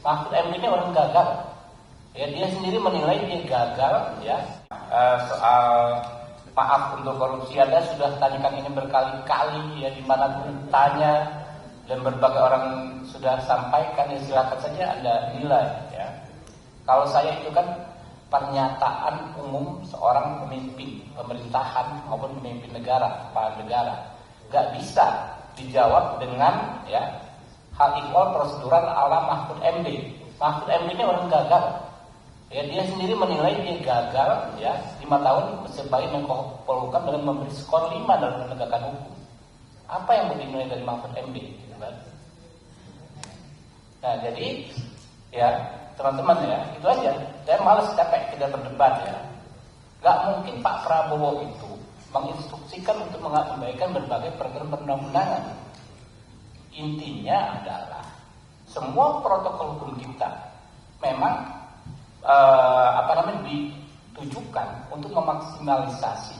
Mahfud MD ini orang gagal. Ya, dia sendiri menilai dia gagal. Ya, soal maaf untuk korupsi Anda sudah tanyakan ini berkali-kali. Ya, di mana pun tanya dan berbagai orang sudah sampaikan. Ya, silakan saja Anda nilai. Ya, kalau saya itu kan pernyataan umum seorang pemimpin pemerintahan maupun pemimpin negara, kepala negara, nggak bisa dijawab dengan ya hal ikhwal prosedural ala Mahfud MD. Mahfud MD ini orang gagal. Ya, dia sendiri menilai dia gagal ya 5 tahun sebagai Menko Polhukam dengan memberi skor 5 dalam penegakan hukum. Apa yang mau dinilai dari Mahfud MD? Nah, jadi ya teman-teman ya, itu aja. Saya malas capek kita berdebat ya. Gak mungkin Pak Prabowo itu menginstruksikan untuk mengabaikan berbagai peraturan perundang-undangan. Intinya adalah semua protokol hukum kita memang ditujukan untuk memaksimalisasi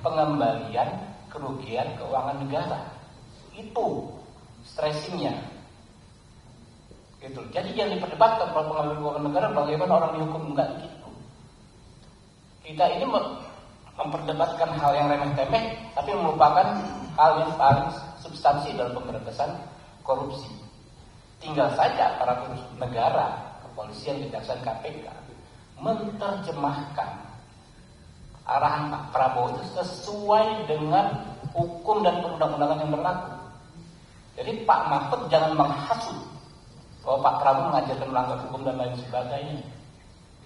pengembalian kerugian keuangan negara. Itu stressingnya. Gitu. Jadi yang diperdebatkan pengembalian keuangan negara bagaimana orang dihukum, enggak gitu. Kita ini memperdebatkan hal yang remeh-temeh tapi melupakan hal yang paling substansi dalam pemberantasan korupsi. Tinggal saja para negara, kepolisian, kejaksaan, KPK menerjemahkan arahan Pak Prabowo itu sesuai dengan hukum dan perundang-undangan yang berlaku. Jadi Pak Mahfud jangan menghasut bahwa Pak Prabowo mengajarkan melanggar hukum dan lain sebagainya.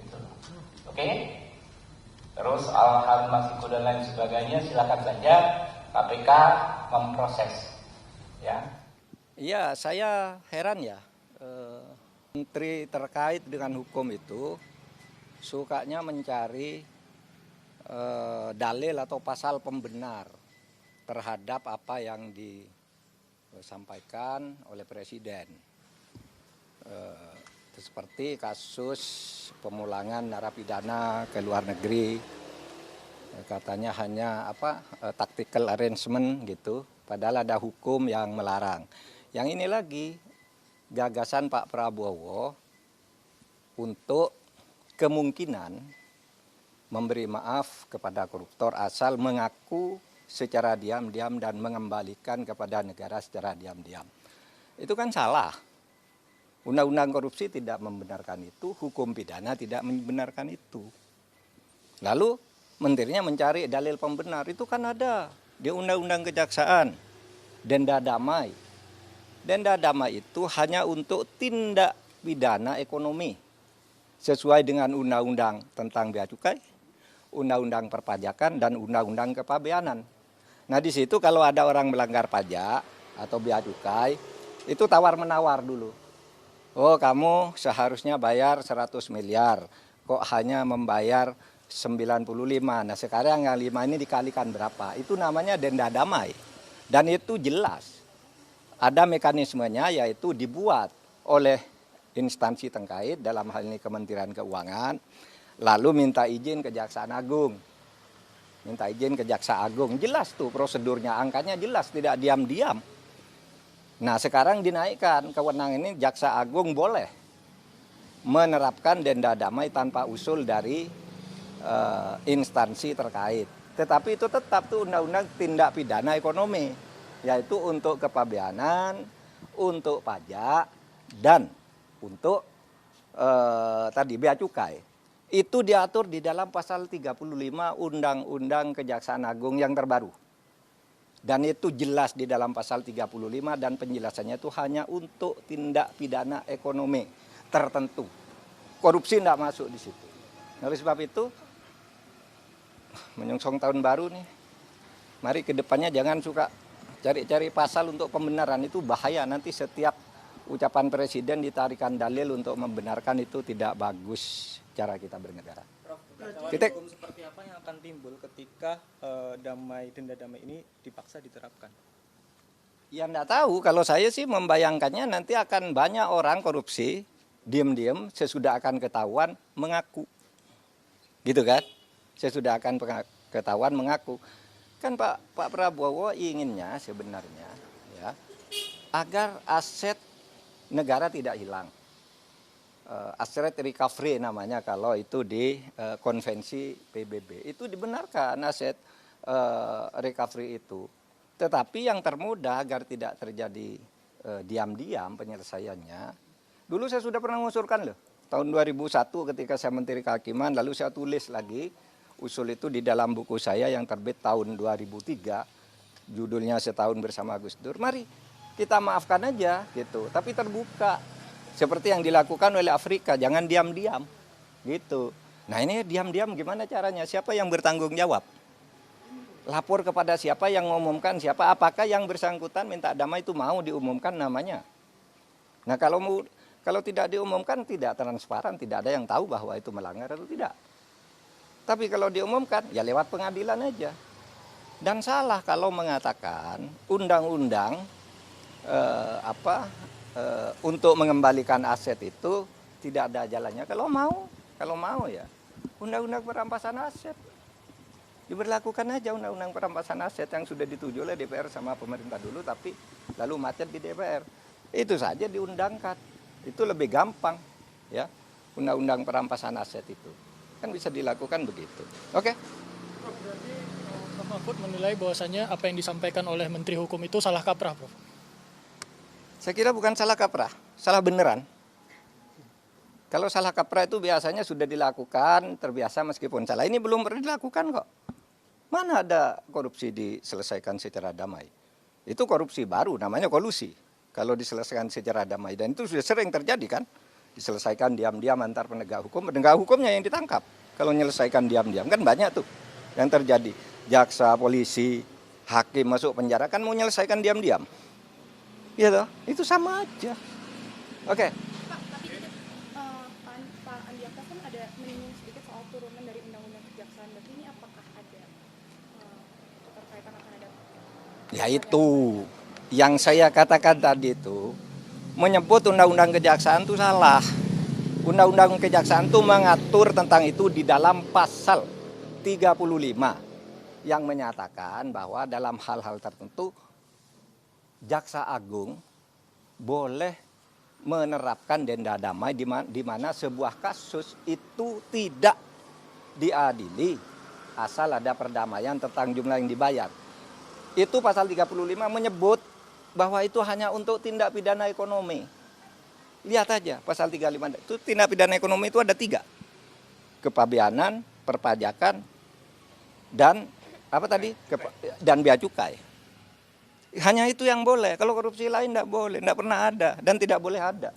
Gitu. Oke? Terus hal Masiku dan lain sebagainya silakan saja KPK memproses. Ya. Iya, saya heran ya. Menteri terkait dengan hukum itu sukanya mencari dalil atau pasal pembenar terhadap apa yang disampaikan oleh Presiden. Seperti kasus pemulangan narapidana ke luar negeri, katanya hanya tactical arrangement gitu, padahal ada hukum yang melarang. Yang ini lagi gagasan Pak Prabowo untuk kemungkinan memberi maaf kepada koruptor asal mengaku secara diam-diam dan mengembalikan kepada negara secara diam-diam. Itu kan salah. Undang-undang korupsi tidak membenarkan itu, hukum pidana tidak membenarkan itu. Lalu menterinya mencari dalil pembenar, itu kan ada di Undang-Undang Kejaksaan, denda damai. Denda damai itu hanya untuk tindak pidana ekonomi sesuai dengan undang-undang tentang bea cukai, undang-undang perpajakan dan undang-undang kepabeanan. Nah, di situ kalau ada orang melanggar pajak atau bea cukai, itu tawar-menawar dulu. Oh, kamu seharusnya bayar 100 miliar, kok hanya membayar 95. Nah, sekarang yang 5 ini dikalikan berapa? Itu namanya denda damai. Dan itu jelas. Ada mekanismenya, yaitu dibuat oleh instansi terkait, dalam hal ini Kementerian Keuangan, lalu minta izin Kejaksaan Agung. Minta izin Kejaksaan Agung, jelas tuh prosedurnya, angkanya jelas, tidak diam-diam. Nah, sekarang dinaikkan kewenangan ini, Jaksa Agung boleh menerapkan denda damai tanpa usul dari instansi terkait. Tetapi itu tetap tuh undang-undang tindak pidana ekonomi, yaitu untuk kepabeanan, untuk pajak, dan untuk tadi bea cukai. Itu diatur di dalam pasal 35 Undang-Undang Kejaksaan Agung yang terbaru. Dan itu jelas di dalam pasal 35 dan penjelasannya itu hanya untuk tindak pidana ekonomi tertentu. Korupsi tidak masuk di situ. Oleh sebab itu, menyongsong tahun baru nih, mari ke depannya jangan suka cari-cari pasal untuk pembenaran, itu bahaya. Nanti setiap ucapan Presiden ditarikan dalil untuk membenarkan, itu tidak bagus cara kita bernegara. Titik hukum seperti apa yang akan timbul ketika denda damai ini dipaksa diterapkan? Ya enggak tahu, kalau saya sih membayangkannya nanti akan banyak orang korupsi, diam-diam sesudah akan ketahuan mengaku. Gitu kan? Sesudah akan ketahuan mengaku. Kan Pak Prabowo inginnya sebenarnya ya agar aset negara tidak hilang. asset recovery namanya kalau itu di konvensi PBB. Itu dibenarkan aset recovery itu. Tetapi yang termudah agar tidak terjadi diam-diam penyelesaiannya. Dulu saya sudah pernah mengusulkan loh. Tahun 2001 ketika saya Menteri Kehakiman, lalu saya tulis lagi usul itu di dalam buku saya yang terbit tahun 2003. Judulnya Setahun Bersama Gus Dur. Mari kita maafkan aja gitu, tapi terbuka. Seperti yang dilakukan oleh Afrika, jangan diam-diam gitu. Nah ini diam-diam gimana caranya? Siapa yang bertanggung jawab? Lapor kepada siapa yang mengumumkan siapa? Apakah yang bersangkutan minta damai itu mau diumumkan namanya? Nah kalau tidak diumumkan tidak transparan, tidak ada yang tahu bahwa itu melanggar atau tidak. Tapi kalau diumumkan ya lewat pengadilan aja. Dan salah kalau mengatakan undang-undang untuk mengembalikan aset itu tidak ada jalannya. Kalau mau ya undang-undang perampasan aset diberlakukan aja, undang-undang perampasan aset yang sudah dituju oleh DPR sama pemerintah dulu, tapi lalu macet di DPR. Itu saja diundangkan, itu lebih gampang ya, undang-undang perampasan aset itu kan bisa dilakukan begitu. Oke. Prof, berarti Prof Mahfud menilai bahwasannya apa yang disampaikan oleh Menteri Hukum itu salah kaprah, Prof? Saya kira bukan salah kaprah, salah beneran. Kalau salah kaprah itu biasanya sudah dilakukan, terbiasa meskipun salah. Ini belum pernah dilakukan kok. Mana ada korupsi diselesaikan secara damai? Itu korupsi baru, namanya kolusi. Kalau diselesaikan secara damai, dan itu sudah sering terjadi kan? Diselesaikan diam-diam antar penegak hukumnya yang ditangkap. Kalau menyelesaikan diam-diam, kan banyak tuh yang terjadi. Jaksa, polisi, hakim masuk penjara, kan mau menyelesaikan diam-diam. Iya toh, itu sama aja. Oke. Pak, tapi Pak Andi Akas kan ada menyinggung sedikit soal turunan dari Undang-Undang Kejaksaan. Berarti ini apakah ada keterkaitan akan ada? Ya itu, yang saya katakan tadi itu, menyebut Undang-Undang Kejaksaan itu salah. Undang-Undang Kejaksaan itu mengatur tentang itu di dalam pasal 35 yang menyatakan bahwa dalam hal-hal tertentu Jaksa Agung boleh menerapkan denda damai di mana sebuah kasus itu tidak diadili asal ada perdamaian tentang jumlah yang dibayar. Itu pasal 35 menyebut bahwa itu hanya untuk tindak pidana ekonomi. Lihat aja pasal 35 itu tindak pidana ekonomi itu ada 3. Kepabeanan, perpajakan, dan apa tadi? Dan bea cukai. Hanya itu yang boleh, kalau korupsi lain tidak boleh, tidak pernah ada dan tidak boleh ada.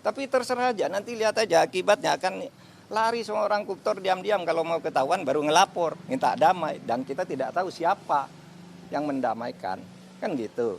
Tapi terserah aja, nanti lihat aja akibatnya akan lari semua orang koruptor diam-diam, kalau mau ketahuan baru ngelapor, minta damai, dan kita tidak tahu siapa yang mendamaikan, kan gitu.